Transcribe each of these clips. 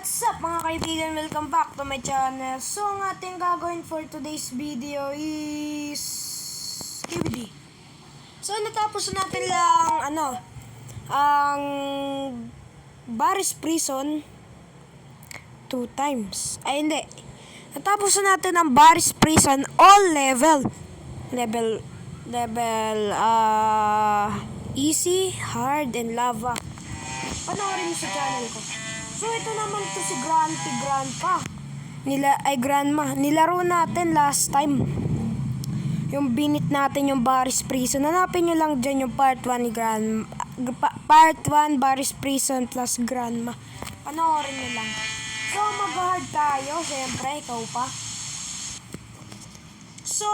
What's up mga kaibigan? Welcome back to my channel. So, ang ating gagawin for today's video is KBD. So, natapos natin lang ang Baris Prison 2 times. Ay, hindi. Natapos natin ang Baris Prison all level. Easy, hard, and lava. Panoorin mo sa channel ko. So, ito naman to si Grandpa. Grandma. Nilaro natin last time. Yung binit natin yung Baris Prison. Hanapin nyo lang dyan yung part 1 ni Grandma. Part 1 Baris Prison plus Grandma. Panoorin nyo lang. So, mag-hard tayo. Siyempre, ikaw pa. So,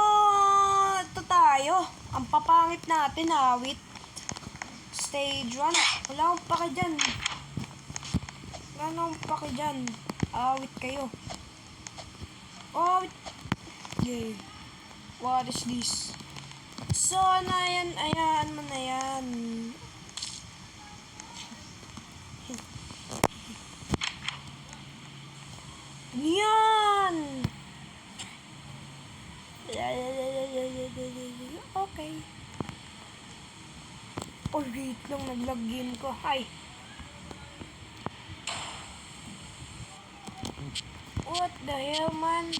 ito tayo. Ang papangit natin, awit. Stage 1. Wala akong pake dyan. Wala akong pake dyan. Awit kayo. Awit. Okay. What is this? So, yan? Ayan mo na yan. Yan! Okay. Oh, wait lang. Nag-lag game ko. Hi. What the hell, man?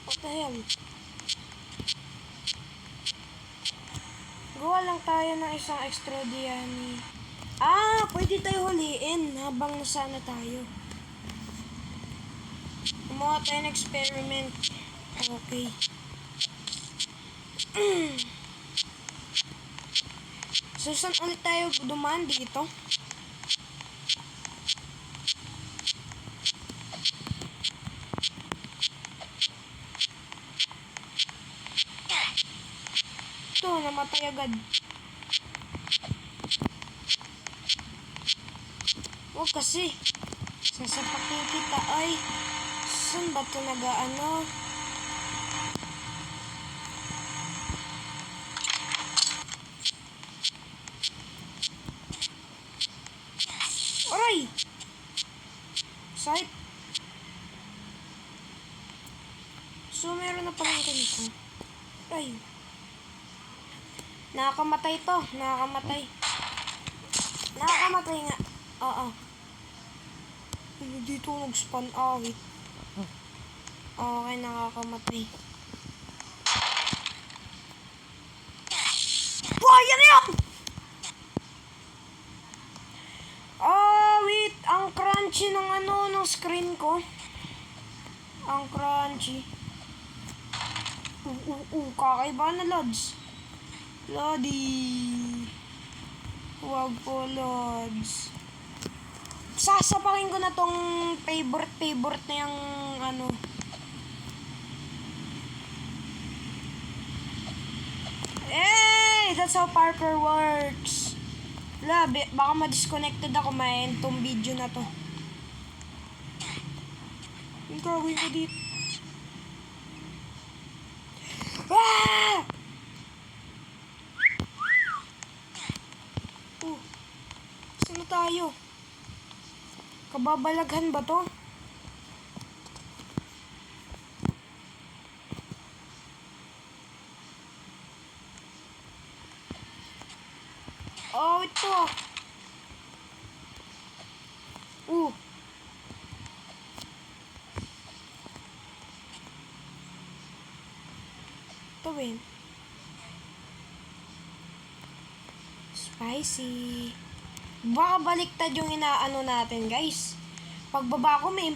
What the hell? Gawa lang tayo ng isang extra diyan. Pwede tayo huliin habang nasana tayo. Gumawa tayo ng experiment. Okay. So, saan ulit tayo dumaan dito? Ito, namatay agad. Huwag kasi. Sasapakin kita. Ay, saan ba ito nag-ano? Aray! Sight. So, meron na palang ganito. Ay. Nakakamatay to. Nakakamatay. Nakakamatay nga. Oo. Dito nag-spawn awit. Okay, nakakamatay. Wow, yan yun! Wait. Ang crunchy ng ng screen ko. Ang crunchy. Kakaiba na, Lods. Lodi. Huwag po, Lods. Sasapakin ko na tong favorite na yung Hey! That's how parkour works. Labi, baka ma-disconnected ako main tong video na to. Ang gawin ko dito. Ah! Saan tayo? Kababalaghan ba to? Oh, ito. Ito ba yun? Spicy. Baka baliktad yung inaano natin, guys. Pagbaba ko, may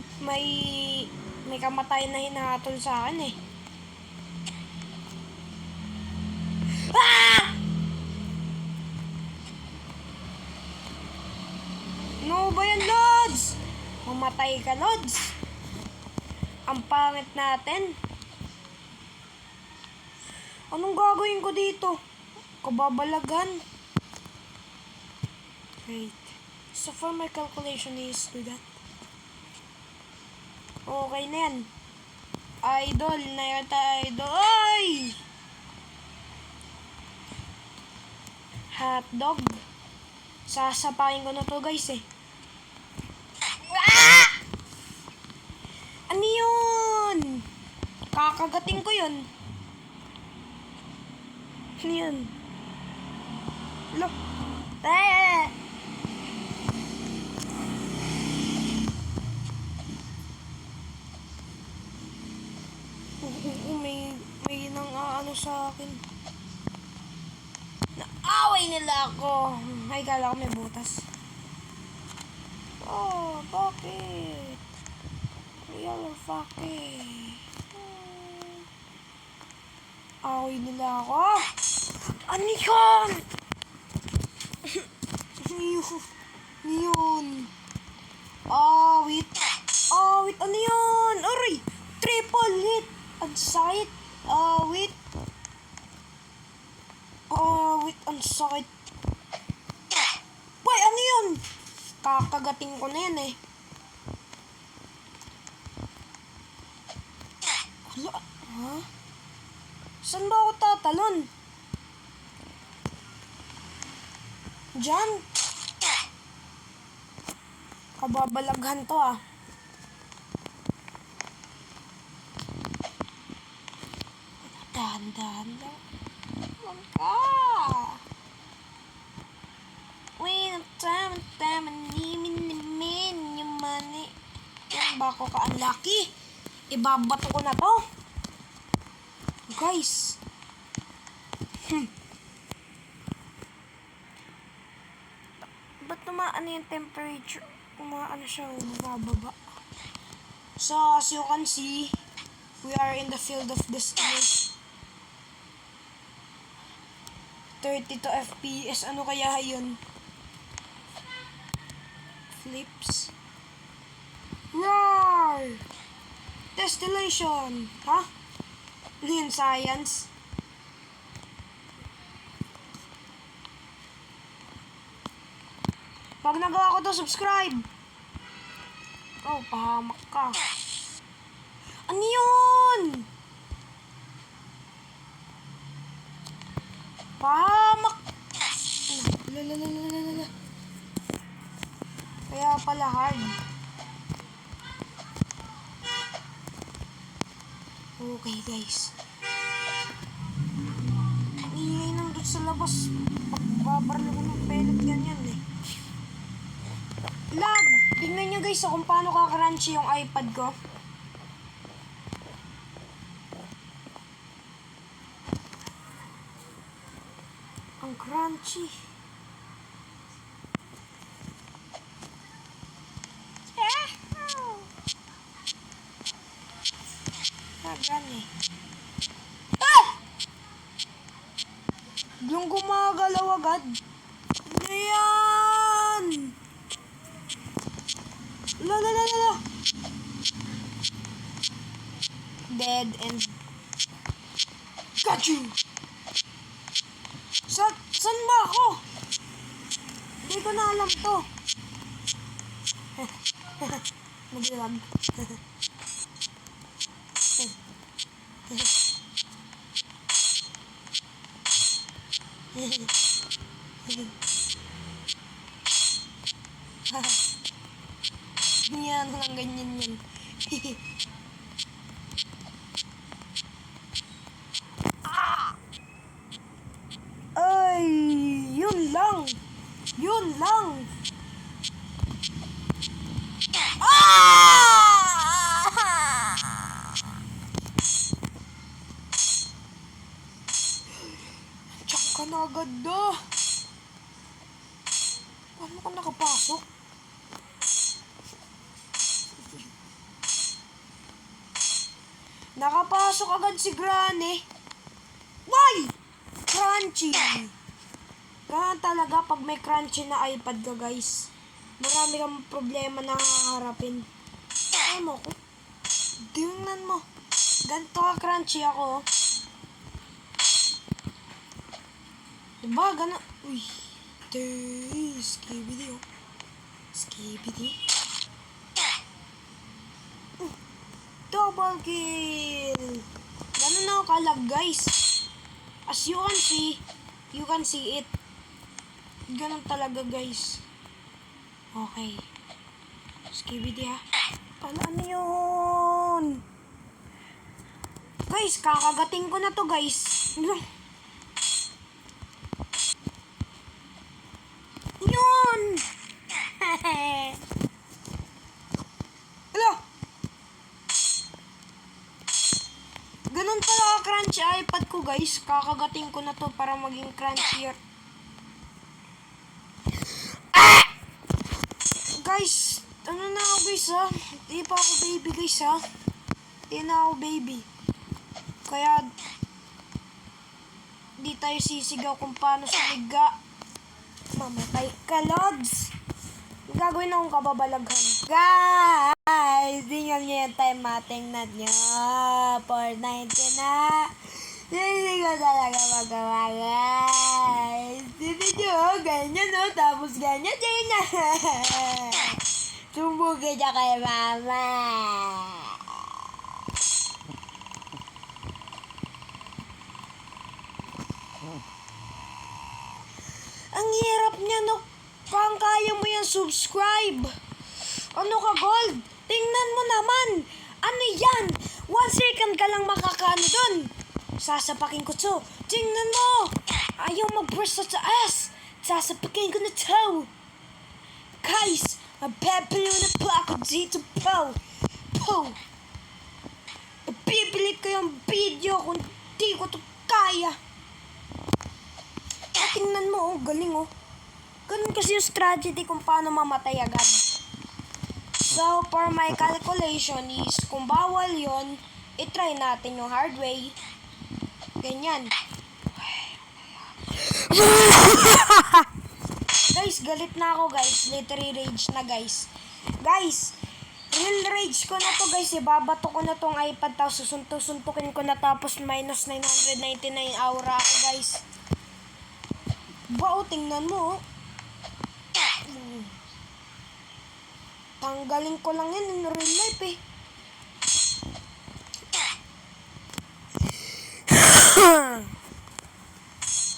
kamatayan na hinahatol sa akin eh. Ah! No ba yan, Lods? Mamatay ka, Lods. Ang pangit natin. Anong gagawin ko dito? Kababalagan. Wait. So for my calculation is do that. Okay na yan. Idol na yata, idol. Ay! Hotdog. Sasapakin ko na to guys eh. Ah! Ano yun? Kakagating ko yun. Ano yun? Lo. Eh! May nang ano sa akin. Naaway nila ako. Ay, kala ko may butas. Oh, bakit? Real fucking. Away nila ako. Ano yun? Ano yun? Wait. Wait. Ano yun? Aray! Triple hit! Ang sakit. Wait. Wait. Ang sakit. Boy, ano yun? Kakagating ko na yan eh. Hala, ha? Saan ba ako tatalon? Diyan? Kababalaghan to ah. Dahan-dahan lang. Come ka! Wait, time, nimin, yung money. Yan, bako ka unlucky. Ibabato ko na to. Guys. Ba't tumaan yung temperature? Tumaan siya, bumababa. So, as you can see, we are in the field of destination. 32 FPS. Ano kaya yun? Flips. Roar! Distillation. Ha? Ano yun? Science? Pag nagawa ko to, subscribe! Oh, pahamak ka. Ano yun? Pahamak! Lalalala. Kaya pala hard. Okay guys. Ingay nang doon sa labas. Pagbabarlo ko ng pellet ganyan eh. Lag! Tingnan nyo guys kung paano kaka-crunchy yung iPad ko. Ang crunchy. Gani. Yung gumagalaw agad. Ayan! La. Dead end. Got you! Saan ba ako? Hindi ko na alam to. Naglag. Yan lang ganyan yun. Ay, yun lang. Yun lang. Diyan ka na agad na. Paano ka nakapasok? Nakapasok agad si Granny. Why? Crunchy. Kaya talaga pag may crunchy na iPad ka guys, marami kang problema na haharapin. Ay mo ko. Tingnan mo. Ganito ka crunchy ako. Diba? Gana. Uy. Skibidi oh. Skibidi. Double kill. Ganun ako kalag guys. As you can see it. Ganun talaga, guys. Okay. Skibidi ha. Ano yun? Guys, kakagating ko na to, guys. Ano? Yun! Hello! Ganun pala ka-crunchy iPad ko, guys. Kakagating ko na to para maging crunchier. Guys, ano na ako, guys, ha? Di pa ako baby, guys, ha? Di na ako baby. Kaya, di tayo sisigaw kung paano sumiga. Mamatay ka, Lods. Gagawin akong kababalaghan. Guys, tingnan nyo yung time matingnan nyo. 490 na. Hindi ko talaga magawa, guys. Hindi nyo, ganyan, no? Tapos ganyan din. Sumbugin niya kay mama. Ang hirap niya, no? Kung kaya mo yan, subscribe. Ano ka, Gold? Tingnan mo naman. Ano yan? 1 second ka lang makakaano dun. Sasapakin ko to. Tingnan mo. Ayaw mag-press sa taas. Sasapakin ko na to. Guys, mapapalo na po ako dito po. Po. Ipipili ko yung video kung di ko to kaya. Tingnan mo, oh, galing, oh. Ganun kasi yung strategy kung paano mamatay agad. So, for my calculation is, kung bawal yon, itry natin yung hard way. Ganyan. Guys, galit na ako, guys. Literally rage na, guys. Guys, real rage ko na to, guys. Ibabato ko na tong iPad, tapos susuntukin ko na, tapos minus 999 aura ako, guys. Wow, tingnan mo, oh. Tanggalin ko lang yan in real life, eh.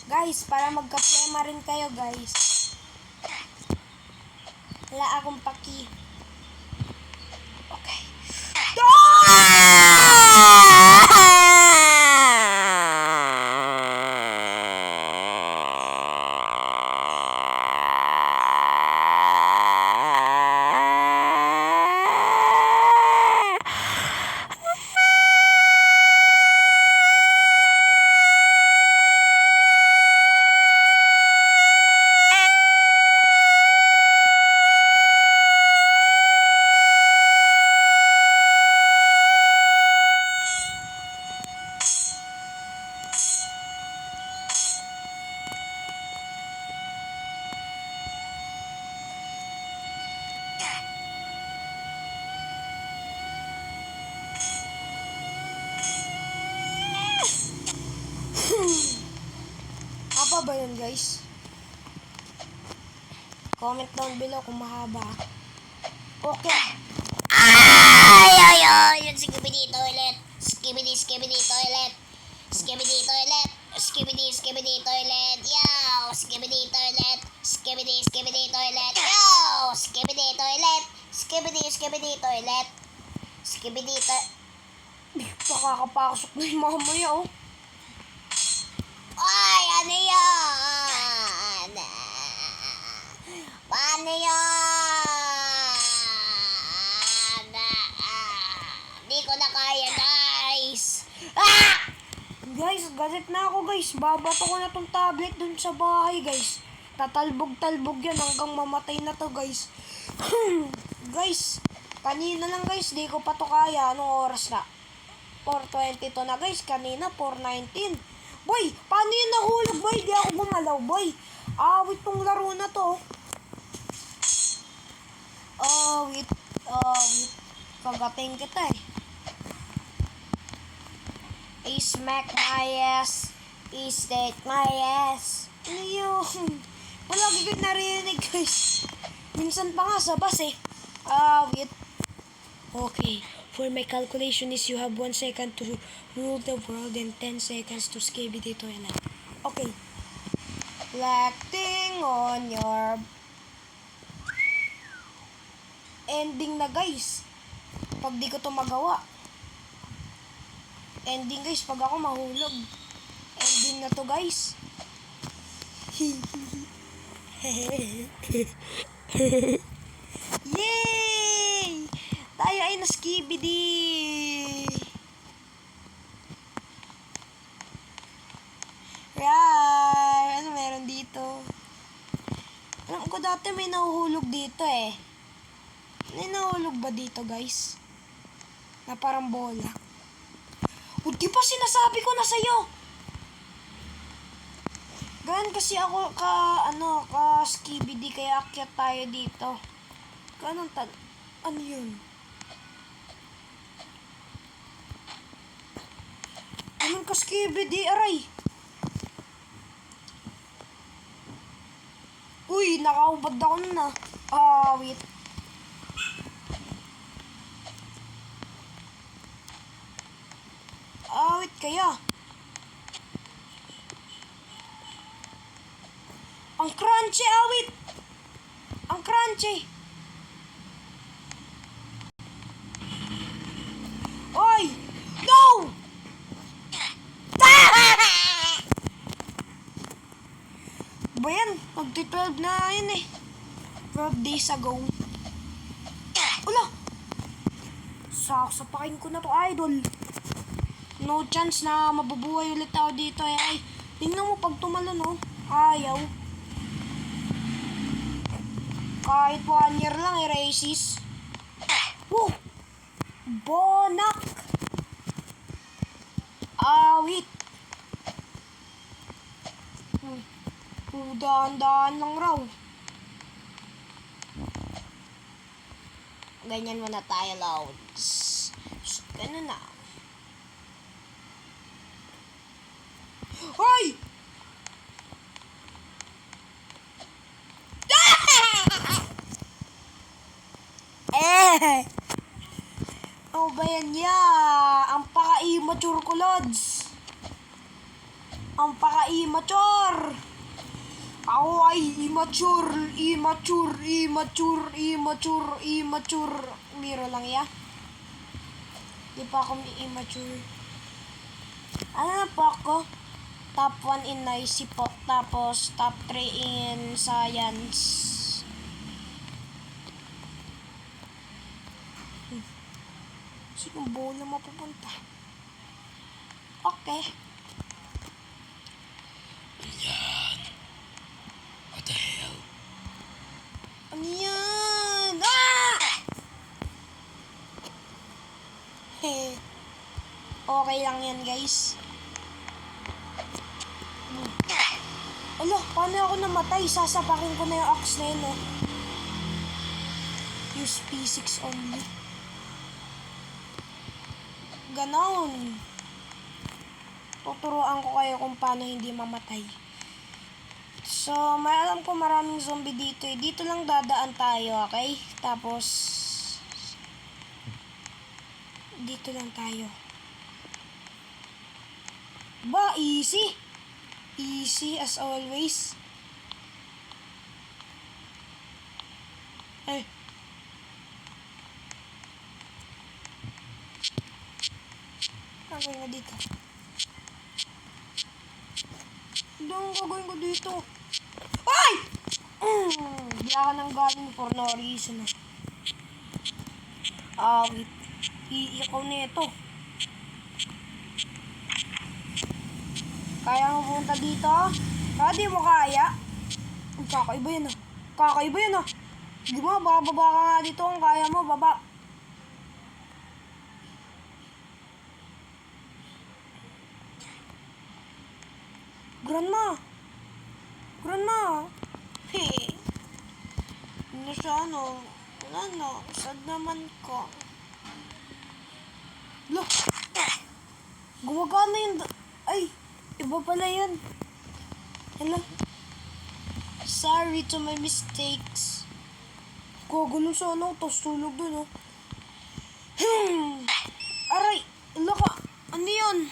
Guys, para magka-plema rin kayo, guys. Wala akong paki. Okay. Haba ba yun, guys? Comment down below kung mahaba. Okay. Yun, skibidi toilet. Skibidi toilet. Skibidi toilet. Skibidi toilet. Yo, skibidi toilet. Skibidi toilet. Yo, skibidi toilet. Skibidi toilet. Skibidi toilet. Pakakapasok na yung mamaya, oh. Ay, ano yan? Paano yan? Di ko na kaya, guys. Guys, galit na ako, guys. Babato ko na tong tablet dun sa bahay, guys. Tatalbog-talbog yan hanggang mamatay na to, guys. Guys, kanina lang, guys. Di ko pa to kaya. Anong oras na? 4:22 na, guys. Kanina, 4:19. Boy, paano yun nahulog, boy? Di ako gumalaw, boy. Awit tong laro na to. Awit. Kagating kita, eh. I-smack my ass. I-state my ass. Ano yun? Palagi ko narinig, guys. Minsan pa nga sa bus, eh. Awit. Okay. For my calculation is you have 1 second to rule the world and 10 seconds to skip it toilet. Okay. Reflecting on your ending na guys. Pag di ko to magawa. Ending guys, pag ako mahulog. Ending na to guys. Yay! Tayo ay naskibidi. Right! Ano meron dito? Alam ko dati may nahuhulog dito eh. May nahuhulog ba dito guys? Na parang bola. O di ba sinasabi ko na sa'yo? Gan kasi ako ka skibidi kaya akyat tayo dito. Ano yun? Anong ka skibidi aray? Uy, nakaubad ako na. Wait. Wait kaya. Ang crunchy, awit! Ang crunchy! Oy! No! Ba yan? Magti-12 na yun eh. 12 days ago. Ula! Sasapakin ko na to, idol. No chance na mabubuhay ulit ako dito eh. Ay, tingnan mo pag tumalon oh. Ayaw. Kahit 1 year lang racist. Woo! Bonak! Awit! Dahan-dahan lang raw. Ganyan muna tayo, Lods. Ganun na. Hoy! Ano ba yan ya? Ang paka-immature ko, Lods. Ang paka-immature. Ako ay immature. Biro lang ya. Di pa ako immature. Ano na po ako? Top 1 in IC po. Tapos top 3 in science. Sino bola mapupunta? Okay. Yan. What the hell? Ano yan? Ah! Okay lang yan, guys. Ala, paano ako namatay? Sasapakin ko na yung axe na yun, oh. Use P6 only. Ganon. Tuturuan ko kayo kung paano hindi mamatay. So, may alam ko maraming zombie dito eh. Dito lang dadaan tayo, okay? Tapos, dito lang tayo. Ba, easy. Easy as always. Eh. Gagawin ko dito. Anong gagawin ko dito? Ay! Bila ka nang galing for no reason. Wait. Iikaw na ito. Kaya mo punta dito? Di mo kaya? Kakaiba yan ah. Kakaiba yan ah. Di ba? Baka baba ka nga dito kung kaya mo. Baba. Grandma! Grandma! Hey! Ano siya ano? Wala na. Sad naman ko. Look! Gumagana yung... Ay! Iba pala yun. Hello? Sorry to my mistakes. Gagano sa ano. Tapos tulog dun oh. Aray! Laka! Ano yun?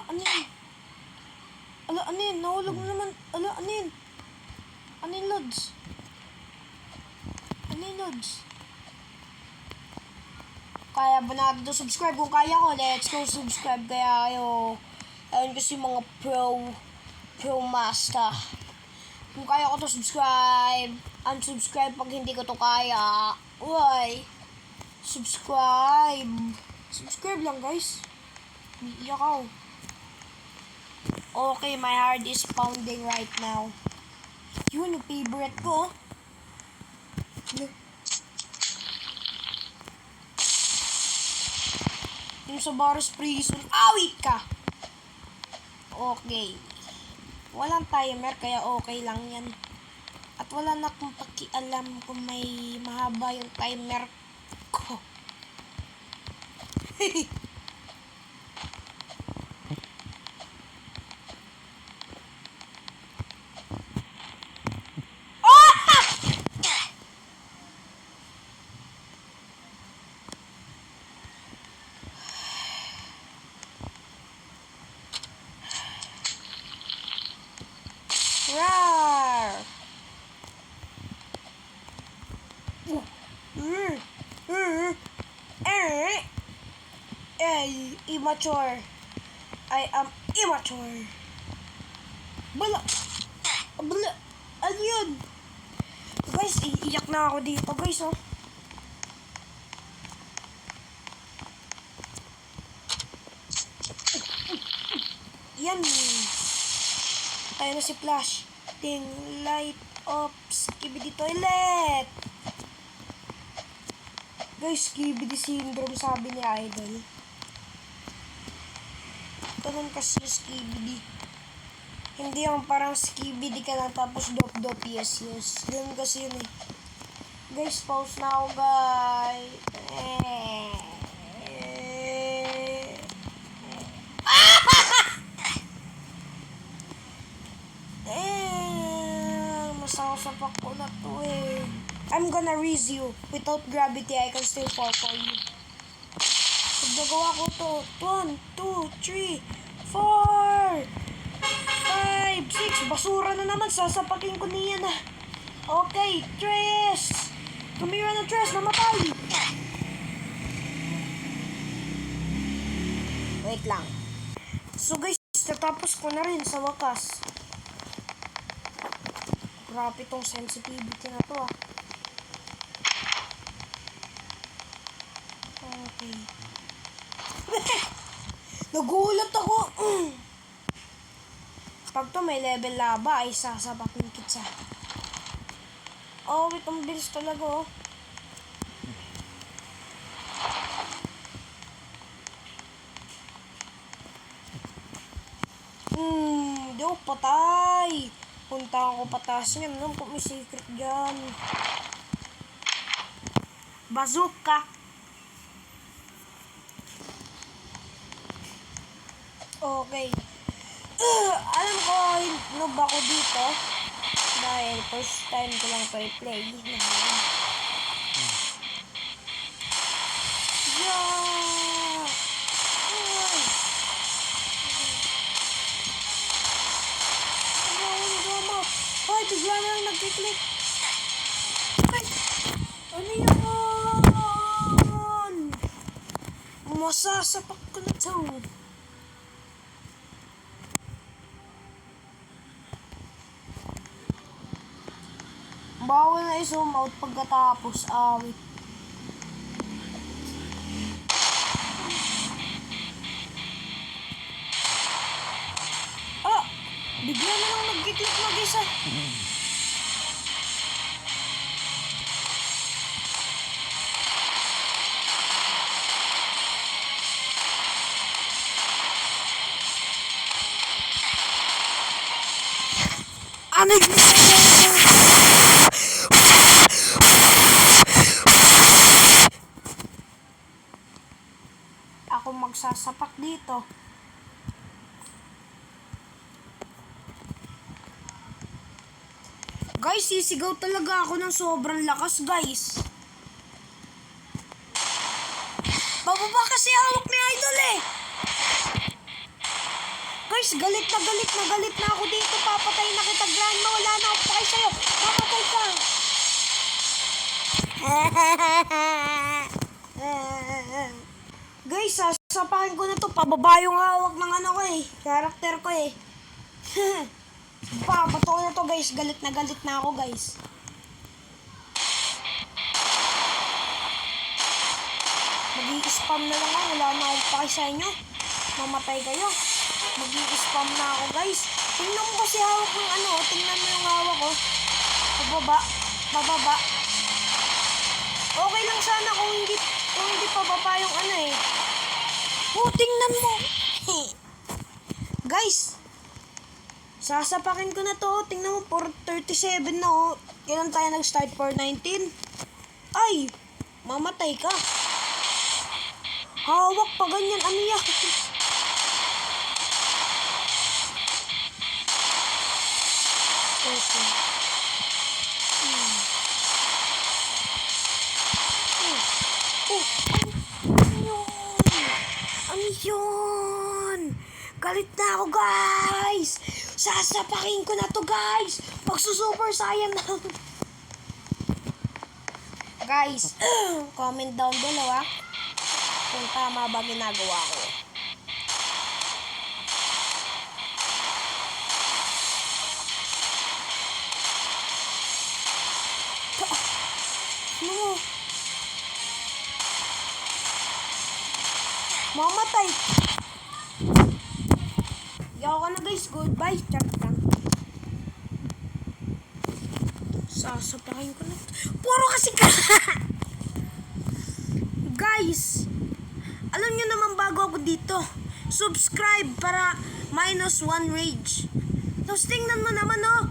ano yun? Ala, ano yun? Nahulog na naman. Ala, ano yun? Ano yun, Lods? Ano yun, Lods? Kaya ba natin to subscribe? Kung kaya ko, let's go subscribe. Kaya kayo, ayun kasi mga pro master. Kung kaya ko to subscribe, unsubscribe pag hindi ko to kaya. Uy, subscribe. Subscribe lang, guys. Iiyak ako. Okay, my heart is pounding right now. Yun, yung favorite ko. Yung sa Boris Prison, awit ka! Okay. Walang timer, kaya okay lang yan. At wala na akong pakialam kung may mahaba yung timer ko. Rawr! Immature. I am immature. Bala! Bala! Ano yun? Guys, iiyak na ako dito, guys, oh. Yan. Tayo na si Flash. Ting light up Skibidi toilet. Guys, Skibidi syndrome sabi ni Idol. Ganun kasi Skibidi. Hindi yung parang Skibidi ka lang tapos dop yes. Ganun kasi yun eh. Guys, pause na ako, guys. Masasapak ko na to eh. I'm gonna raise you. Without gravity, I can still fall for you. Pag nagawa ko to, 1, 2, 3, 4, 5, 6. Basura na naman. Sasapakin ko niya na. Okay, Tres. Tumira na Tres. Namatay. Wait lang. So guys, natapos ko na rin sa wakas. Grabe tong sensitivity na to ah. Okay. Nagulat ako. Pag to may level laba ay sasapakin kitsa. Oh, wait, ang bilis talaga oh. Di ako patay. Punta ako pataas niyan. Alam ko may secret dyan. Bazooka. Okay. Alam ko, noob ako dito. Dahil first time ko lang to i-play. Yeah! Ay, bigla na lang nag-click. Ay! Ano yun? Masasapak ko na to. Bawal na i-zoom out pagkatapos awit. Ah! Bigla na lang nag-click mag-isa. Ano yung ako magsasapak dito. Guys, sisigaw talaga ako ng sobrang lakas, guys. Bababa kasi hawak ni Idol eh. Guys, galit na ako dito. Papatay na kita, grandma. Wala na ako pakay sa'yo. Papatay ka. Guys, sasapakin ko na to. Pababa yung hawak ng ano ko eh. Karakter ko eh. Papato ko na to guys. Galit na ako guys. Mag-i-spam na lang ako. Wala na ako pakay sa inyo. Mamatay kayo. Mag-i-spam na ako guys. Tingnan mo kasi hawak ng ano. Tingnan mo yung hawak ko. Pababa. Okay lang sana kung hindi pababa yung ano eh. Oh, tingnan mo. Guys. Sasapakin ko na to. Tingnan mo, 437 na oh. Kailan tayo nag-start? 419? Ay, mamatay ka. Hawak pa ganyan. Ano yan? Okay. Ano yun? Galit na ako guys. Sasapakin ko na to guys. Magsusuper saiyan na. Guys, comment down below ah. Kung tama ba ginagawa ko. Ano mo? Mamatay. Yaw ka na guys. Goodbye. Chat lang. Sasapakin ko na. Puro kasi ka. Guys. Alam nyo naman bago ako dito. Subscribe para -1 rage. Tapos tingnan mo naman oh.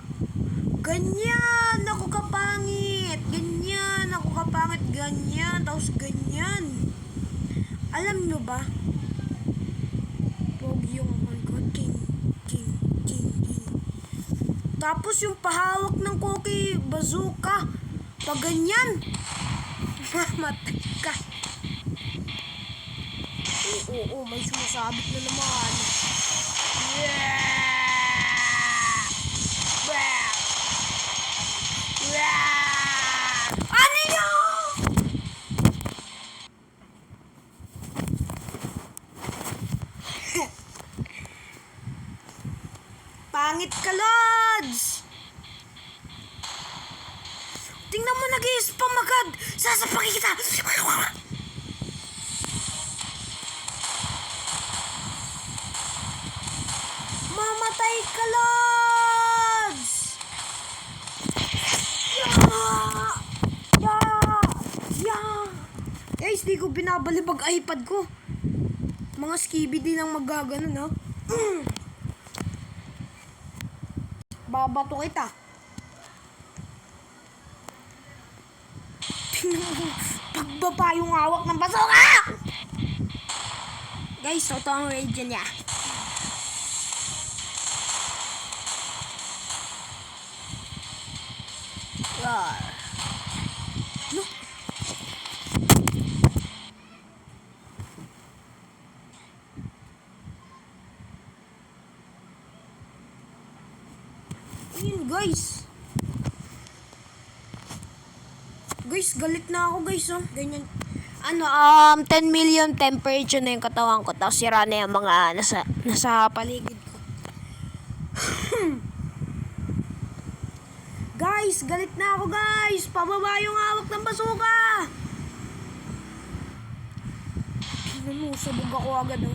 Ganyan ako kapangit. Ganyan ako kapangit. Ganyan. Tapos ganyan. Alam nyo ba? Pogi yung amoy ko. King. Tapos yung pahawak ng cookie bazooka. Pag ganyan. Mamatay ka. Oo, may sumasabit na naman. Ano yun? Pangit ka, Lods! Tingnan mo, nag-i-spam agad! Sasapakin kita! Mamatay ka, Lods! Guys, di ko binabalibag iPad ko. Mga skibidi lang magagano, no? Babato kita. Tingnan mo, pagbaba yung hawak ng bazooka! Guys, ito ang rage niya. No. Ayun guys. Guys, galit na ako guys oh. Ganyan. 10 million temperature na yung katawan ko. Tapos sira na yung mga nasa paligid ko. Guys, galit na ako guys. Pababa yung hawak ng bazooka. Ano, sabog ako agad oh.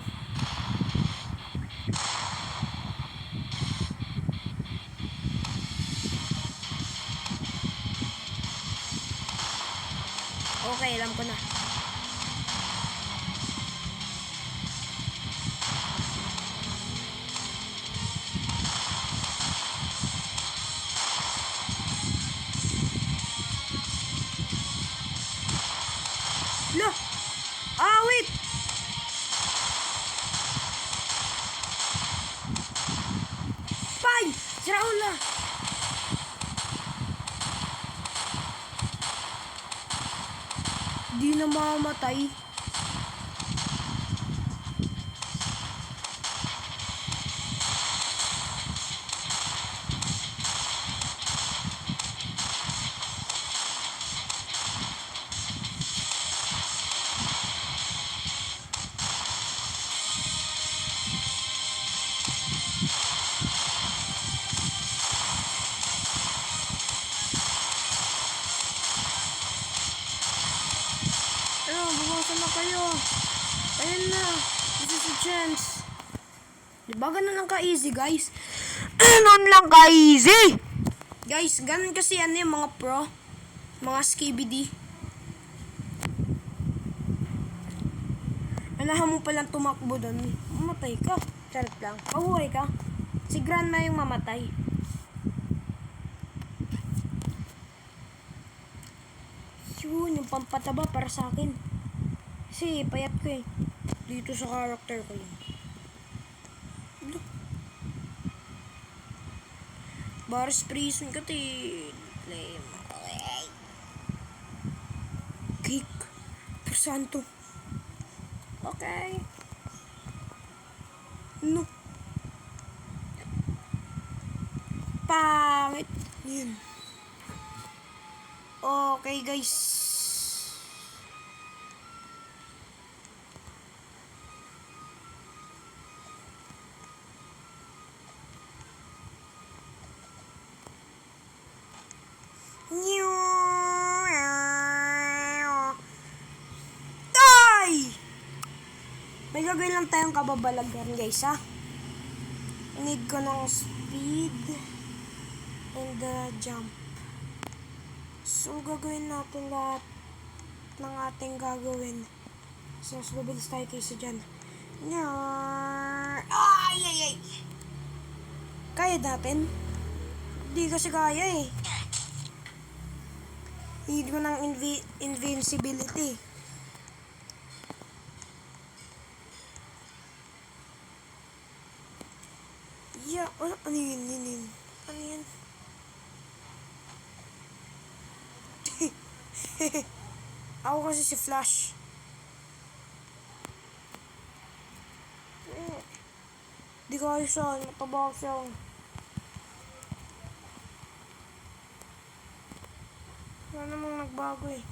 Okay, alam ko na. Look! Wait! Pay! Siraula! Di na mamamatay. chance. Diba ganun lang ka-easy, guys? Ganun lang ka-easy! Guys, ganun kasi ano yung mga pro. Mga skibidi. Anahan mo palang tumakbo doon. Mamatay ka. Charot lang. Mabuhay ka. Si grandma yung mamatay. Yun, yung pampataba para sa akin. Kasi payat ko eh. Dito sa character ko yun. Baris prison ka play mo. Kick. Per santo. Okay. No. Pangit. Yun. Okay guys. Ay! May gagawin lang tayong kababalagan guys ha. Need ko ng speed and jump. So gagawin natin lahat ng ating gagawin. So mas mabilis tayo kaysa dyan. Ay ay ay! Kaya natin? Hindi kasi kaya eh. Need ko ng invincibility. Yeah, ano yun? Ano yan? Ako kasi si Flash. Di ko ayos yan. Mataba siya. Wala namang nagbago eh.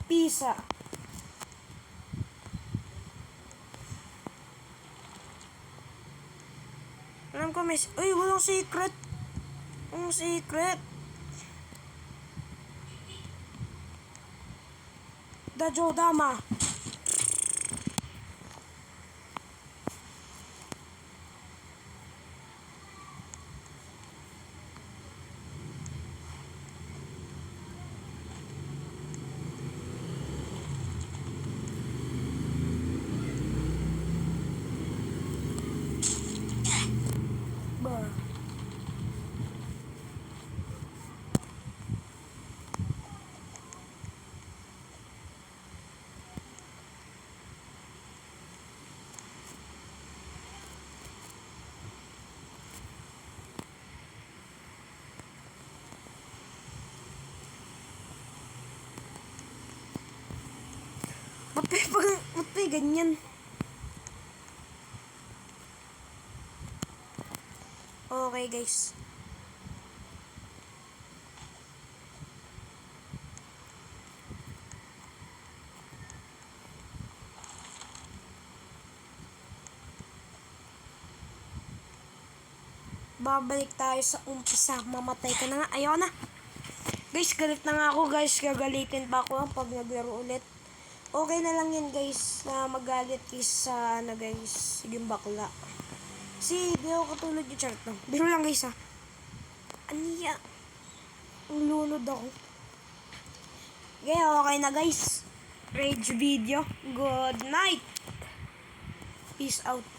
Pisa. Alam ko may... Uy, walang secret. Walang secret. Dama. Bruh. Ba't may ganyan? Okay guys. Babalik tayo sa umpisa. Mamatay ka na nga. Ayaw na. Guys, galit na nga ako guys. Gagalitin pa ako pag naglaro ulit. Okay na lang yan guys. Na magalit kisa na guys. Sige bakla. Si, di ako katulad yung chart lang. Biro lang guys ha. Aniya. Ang lunod ako. Okay na guys. Rage video. Good night. Peace out.